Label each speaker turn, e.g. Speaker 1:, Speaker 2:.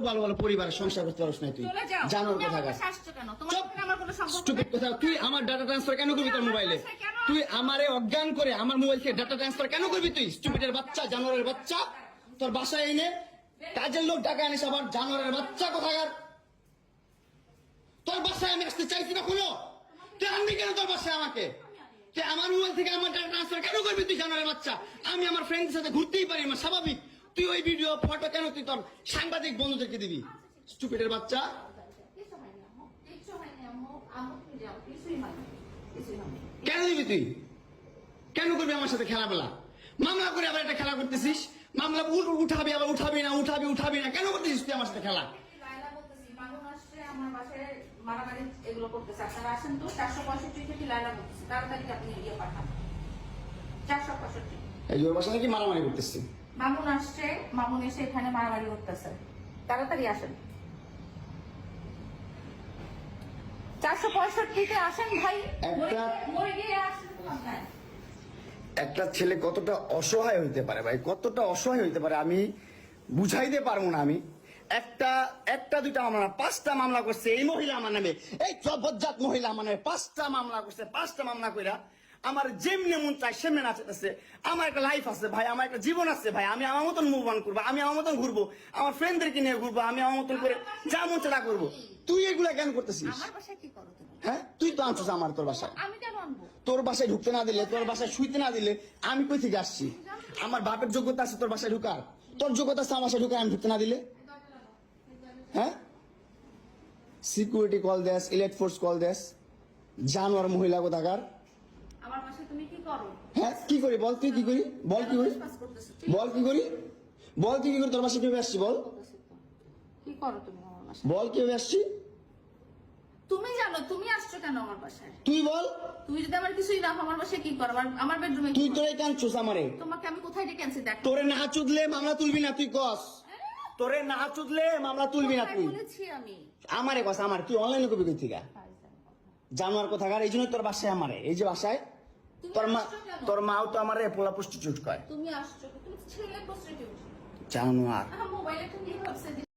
Speaker 1: ভালো ভালো পরিবারের সংসার করতে পারছ না তুই জানোর কথা কথা তুই আমার ডাটা ট্রান্সফার কেন করবি তোর মোবাইলে তুই আমারে অজ্ঞান করে আমার মোবাইল থেকে ডাটা ট্রান্সফার কেন করবি তুই স্টুপিডের বাচ্চা জানোয়ারের বাচ্চা তোর বাসায় এনে কাজের লোক টাকা আনিস আবার জানোয়ারের বাচ্চা কোথাকার তোর বাসায় আমি আসতে চাইছি না কোনো তুই আনবি কেন তোর বাসায় আমাকে তুই আমার মোবাইল থেকে আমার ডাটা ট্রান্সফার কেন করবি তুই জানোয়ারের বাচ্চা আমি আমার ফ্রেন্ডের সাথে ঘুরতেই পারি না স্বাভাবিক তুই ওই ভিডিও ফটো কেন তুই তোর সাংবাদিক বন্ধুদেরকে দিবি স্টুপিডের বাচ্চা কেন দিবি তুই কেন করবি আমার সাথে খেলাবেলা মামলা করে আবার একটা খেলা করতেছিস মামলা উঠাবি আবার উঠাবি না কেন করতেছিস তুই আমার সাথে খেলা কি মারামারি করতেছি
Speaker 2: মামুন আসছে মামুন এসে এখানে মারামারি করতেছে তাড়াতাড়ি আসেন 465-তে আসেন ভাই
Speaker 1: একটা ছেলে কতটা অসহায় হইতে পারে ভাই কতটা অসহায় হইতে পারে আমি বুঝাইতে পারবো না আমি একটা দুইটা মামলা না 5টা মামলা করছে এই মহিলা আমার নামে এই জবরজাত মহিলা আমার নামে 5টা মামলা করছে 5টা মামলা কইরা আমার যেমনি মন চাই সেমনি নাচতেছে আমার একটা লাইফ আছে ভাই আমার একটা জীবন আছে ভাই আমি আমার মতন মুভ অন করবো আমি আমার মতন ঘুরবো আমার ফ্রেন্ডদেরকে নিয়ে ঘুরবো আমি আমার মতন করে যা মন চাই তা করবো তুই এগুলা কেন করতেছিস হ্যাঁ তুই তো আনছিস আমার তোর বাসায় তোর বাসায় ঢুকতে না দিলে তোর বাসায় শুইতে না দিলে আমি কই থেকে আসছি আমার বাপের যোগ্যতা আছে তোর বাসায় ঢুকার তোর যোগ্যতা আছে আমার বাসায় ঢুকার আমি ঢুকতে না দিলে হ্যাঁ সিকিউরিটি কল দেস ইলেক্ট ফোর্স কল দেস জানোয়ার মহিলা কোথাকার
Speaker 2: আমার বাসায় তুমি কি করো
Speaker 1: হ্যাঁ কি করি বল তুই কি করি বল কি করি বল কি করি বল তুই কি করি তোর বাসায় কিভাবে আসছি বল
Speaker 2: কি করো তুমি আমার বাসায়
Speaker 1: বল কিভাবে আসছি
Speaker 2: তুমি জানো তুমি আসছো কেন আমার বাসায়
Speaker 1: তুই বল
Speaker 2: তুই যদি আমার কিছুই না আমার বাসায় কি করো আমার বেডরুমে
Speaker 1: তুই তোরে কাঁদছস আমারে
Speaker 2: তোমাকে আমি কোথায় ডেকে আনছি দেখ
Speaker 1: তোরে না চুদলে মামলা তুলবি না তুই কস তোরে না চুদলে মামলা তুলবি না তুই
Speaker 2: বলেছি আমি
Speaker 1: আমারে কস আমার তুই অনলাইনে কবি কই থেকে জানোয়ার কোথাকার এই জন্য তোর বাসায় আমারে এই যে বাসায় তোর মাও তো আমারে পোলা প্রস্টিটিউট কয়
Speaker 2: তুমি আসছো তুমি ছেলে প্রস্টিটিউট
Speaker 1: জানোয়ার
Speaker 2: মোবাইলে তুমি ভাবছে